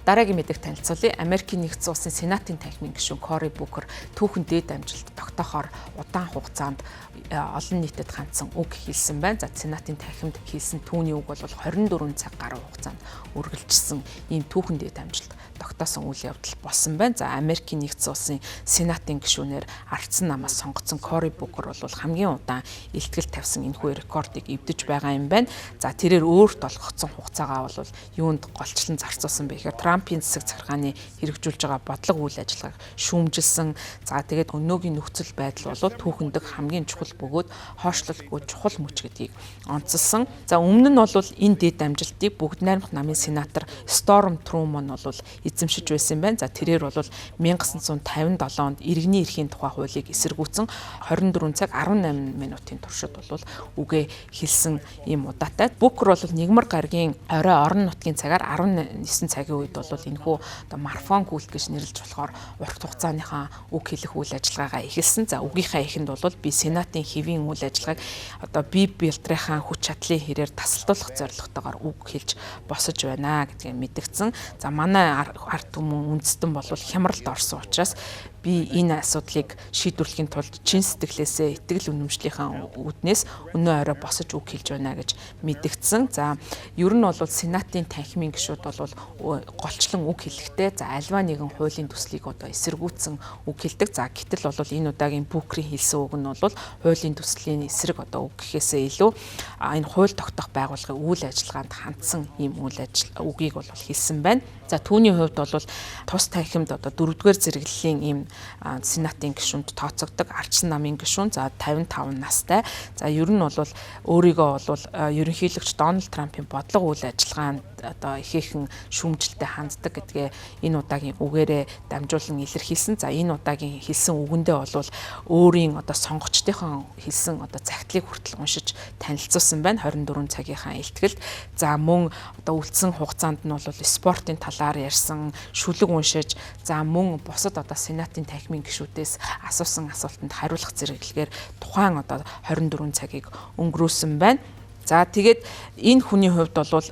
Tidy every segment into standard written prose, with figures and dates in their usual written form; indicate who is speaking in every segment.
Speaker 1: Дараагийн мэдээлэл танилцуулъя. Америкийн нэгдсэн улсын Сенатын танхимын гишүүн Кори Букер түүхэн дээд амжилт тогтоохоор удаан хугацаанд олон нийтэд хандсан үг хэлсэн байна. За Сенатын танхимд хэлсэн түүний үг бол 24 цаг гаруй хугацаанд үргэлжилсэн ийм түүхэн дээд амжилт тогтоосон үйл явдал болсон байна. За Америкийн нэгдсэн улсын Сенатын гишүүнээр ардсан намаас сонгогдсон Кори Букер бол хамгийн удаан илтгэл тавьсан энэхүү рекордыг эвдэж байгаа юм байна. За тэрээр өөрт олгогдсон хугацаагаа бол юунд голчлон зарцуулсан бэ гэхээр Трампын засаг захиргааны хэрэгжүүлж байгаа бодлого үйл ажиллагааг шүүмжилсэн. За тэгээд өнөөгийн нөхцөл байдал бол түүхэндх хамгийн чухал бөгөөд хойшлолгүй чухал мөч гэдгийг онцолсон. За өмнө нь бол энэ дэд амжилтыг бүгд найрамдах намын сенатор Storm Truman бол эзэмшиж байсан байна. За тэрээр бол 1957 онд иргэний эрхийн тухай хуулийг эсэргүүцэн 24 цаг 18 минутын туршид бол үгээ хэлсэн ийм удаатай. Букер бол нэгмар гаргийн орой орон нутгийн цагаар 19 цагийн үед бол энэхүү одоо марафон гүйлт гэж нэрлэж болохоор урт хугацааныхаа үг хэлэх үйл ажиллагаагаа эхэлсэн. За үгийнхаа эхэнд бол би Сенатын хэвийн үйл ажиллагааг одоо бие биедрийнхаа хүч чадлын хэрээр тасалдуулах зорилготойгоор үг хэлж босож байна гэдгийг мэдгдсэн. За манай ард түмэн үндэстэн бол хямралд орсон учраас би энэ асуудлыг шийдвэрлэхийн тулд чин сэтгэлээсээ итгэл үнэмшлийнхаа үүднээс өнөө орой босож үг хэлж байна гэж мэдгдсэн. За ер нь бол Сенатын танхимын гишүүд бол голчлон үг хэлэхдээ за альва нэгэн хуулийн төслийг одоо эсэргүүцсэн үг хэлдэг. За гэтэл бол энэ удаагийн Букерийн хэлсэн үг нь бол хуулийн төслийн эсрэг одоо үг гэхээсээ илүү энэ хууль тогтоох байгууллагын үйл ажиллагаанд хандсан ийм үгийг бол хэлсэн байна. За түүний хувьд бол тус танхимд одоо 4-р зэрэглэлийн ийм Сенатын гишүүнд тооцогддог ардсан намын гишүүн. За 55 настай. За ер нь бол өөрийгөө бол ерөнхийлөгч Дональд Трампын бодлого үйл ажиллагаанд одоо ихээхэн шүүмжлэлтэй ханддаг гэдгээ энэ удаагийн үгээрээ дамжуулан илэрхийлсэн. За энэ удаагийн хэлсэн үгэндээ бол өөрийн одоо сонгогчдынхон хэлсэн одоо загтлыг хүртэл уншиж танилцуулсан байна 24 цагийнхаа илтгэлд. За мөн одоо үлдсэн хугацаанд нь бол спортын талаар ярьсан, шүлэг уншиж, за мөн бусад одоо Сенатын танхимын гишүүдээс асуусан асуултанд хариулах зэрэглэгээр тухайн одоо 24 цагийг өнгөрөөсөн байна. За тэгээд энэ хүний хувьд бол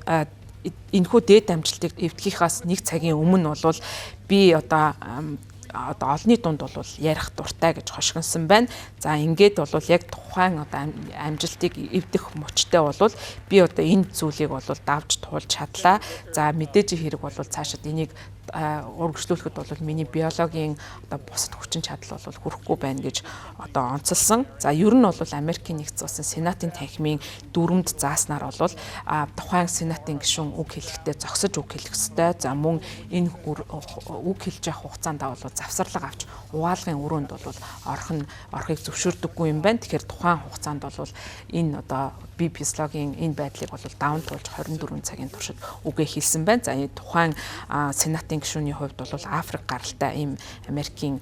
Speaker 1: энэхүү дээд амжилтыг эвдгийнхаас нэг цагийн өмнө бол би одоо олонний дунд бол ярих дуртай гэж хошгинсон байна. За ингээд бол яг тухайн одоо амжилтыг эвдэх мөчтэй бол би одоо энэ зүйлийг бол давж туулж чадлаа. За мэдээж хэрэг бол цаашид энийг урагшлуулахад бол миний биологийн одоо бусад хүчин чадал бол хүрэхгүй байна гэж одоо онцолсон. За ер нь бол Америкийн нэгдсэн улсын Сенатын танхимын дүрмд зааснаар бол тухайн Сенатын гишүүн үг хэлэхдээ зогсож үг хэлэх ёстой. За мөн энэ үг хэлж явах хугацаанд бол завсарлага авч угаалгын өрөөнд бол орохыг зөвшөөрдөггүй юм байна. Тэгэхээр тухайн хугацаанд бол энэ одоо бие физиологийн энэ байдлыг бол даван туулж 24 цагийн туршид үгээ хэлсэн байна. За энэ тухайн Сенатын гишүүний хувьд бол Африк гаралтай ийм Америкийн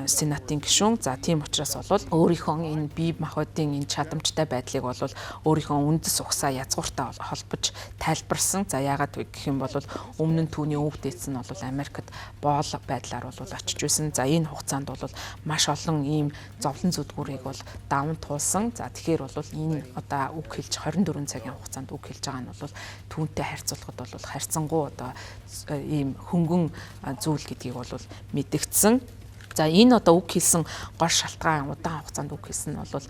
Speaker 1: Сенатын гишүүн. За тийм учраас бол өөрийнхөө энэ бие махбодын энэ чадамжтай байдлыг бол өөрийнхөө үндэс ухсаа язгууртаа холбож тайлбарсан. За яагаад гэх юм бол өмнө нь түүний өвд дээдс нь бол Америкт боол байдлаар бол очиж байсан. За энэ хугацаанд бол маш олон ийм зовлон зүдгүүрийг бол даван туулсан. За тэгэхээр бол энэ одоо үг хэлж 24 цагийн хугацаанд үг хэлж байгаа нь бол түүнтэй харьцуулахад бол харьцангуй одоо ийм хөнгөн зүйл гэдгийг бол мэдгдсэн. За энэ одоо үг хэлсэн гол шалтгаан удаан хугацаанд үг хэлсэн нь бол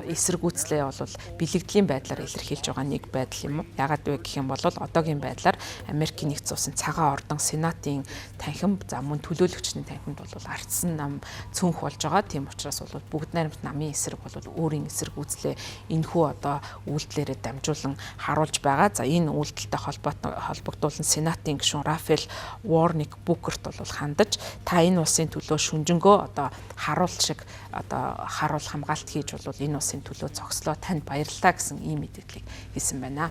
Speaker 1: эсэргүүцлээ бол бэлэгдлийн байдлаар илэрхийлж байгаа нэг байдал юм уу? Яагаад вэ гэх юм бол одоогийн байдлаар Америкийн нэгдсэн улсын цагаан ордон Сенатын танхим за мөн төлөөлөгчний танхимд бол ардсан нам цөөнх болж байгаа. Тийм учраас бол бүгд найрамд намын эсрэг бол өөрийн эсэргүүцлээ энэхүү одоо үйлдэлээрээ дамжуулан харуулж байгаа. За энэ үйлдэлтэй холбогдуулан Сенатын гишүүн Рафаэл Уорник Букерт бол хандаж та энэ улсын төлөө шүнжэнгөө одоо харуул шиг одоо харуул хамгаалт хийж бол энэ улсын төлөө зогслоо танд баярлалаа гэсэн ийм мэдээллийг хэлсэн байна.